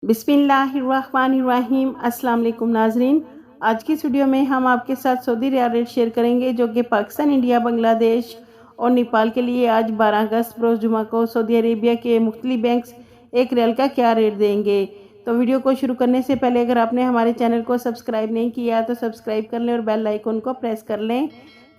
बिस्मिल्लाहिर्रहमानिर्रहीम। अस्सलाम वालेकुम नाजरीन, आज की इस वीडियो में हम आपके साथ सऊदी रियाल रेट शेयर करेंगे जो कि पाकिस्तान, इंडिया, बांग्लादेश और नेपाल के लिए आज 12 अगस्त रोज़ जुमा को सऊदी अरेबिया के मुख्तलिफ बैंक्स एक रियाल का क्या रेट देंगे। तो वीडियो को शुरू करने से पहले अगर आपने हमारे चैनल को सब्सक्राइब नहीं किया तो सब्सक्राइब कर लें और बेल आइकन को प्रेस कर लें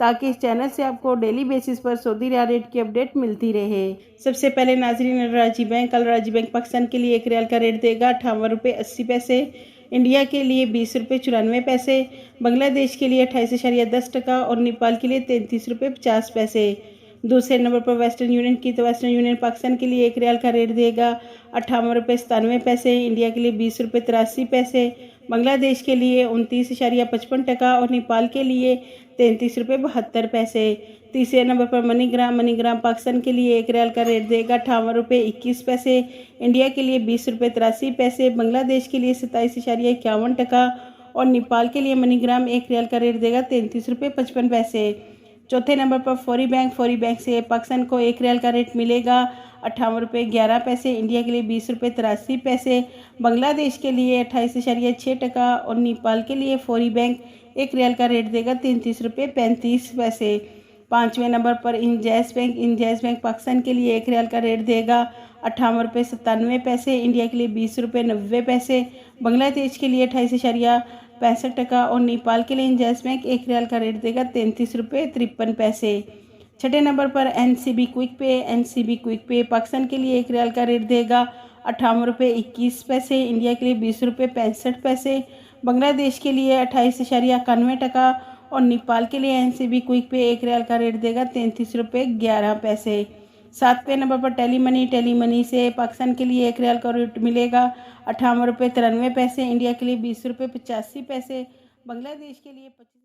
ताकि इस चैनल से आपको डेली बेसिस पर सऊदी रियाल रेट की अपडेट मिलती रहे। सबसे पहले नाजरीन, अल राजी बैंक पाकिस्तान के लिए एक रियाल का रेट देगा 58.80 रुपये, इंडिया के लिए 20.94 रुपये, बांग्लादेश के लिए 28.10 और नेपाल के लिए 33.50 रुपये। दूसरे नंबर पर वेस्टर्न यूनियन की, तो वेस्टर्न यूनियन पाकिस्तान के लिए एक रियाल का रेट देगा 58.97 रुपये, इंडिया के लिए 20.83 रुपये, बांग्लादेश के लिए 29.55 और नेपाल के लिए 33.72 रुपये। तीसरे नंबर पर मनीग्राम पाकिस्तान के लिए एक रियाल का रेट देगा 58.21 रुपये, इंडिया के लिए 20.83 रुपये, बांग्लादेश के लिए 27.51 और नेपाल के लिए मनीग्राम एक रियाल का रेट देगा 33.55 रुपये। चौथे नंबर पर फौरी बैंक से पाकिस्तान को एक रियाल का रेट मिलेगा 58.11 रुपये, इंडिया के लिए 20.83 रुपये, बांग्लादेश के लिए 28.6 और नेपाल के लिए फौरी बैंक एक रियाल का रेट देगा 33.35 रुपये। पाँचवें नंबर पर इंजैस बैंक पाकिस्तान के लिए एक रियाल का रेट देगा 58.97 इंडिया के लिए 20.90, बांग्लादेश के लिए 28.65 और नेपाल के लिए इंजैस बैंक एक रियाल का रेट देगा 33.53 रुपये। छठे नंबर पर एनसीबी क्विक पे पाकिस्तान के लिए एक रियाल का रेट देगा 58.21, इंडिया के लिए 20.65, बांग्लादेश के लिए 28.91 और नेपाल के लिए एनसीबी क्विक पे एक रियाल का रेट देगा 33.11 रुपये। सातवें नंबर पर टेली मनी से पाकिस्तान के लिए एक रियाल का रेट मिलेगा 58.93, इंडिया के लिए 20.85, बांग्लादेश के लिए 25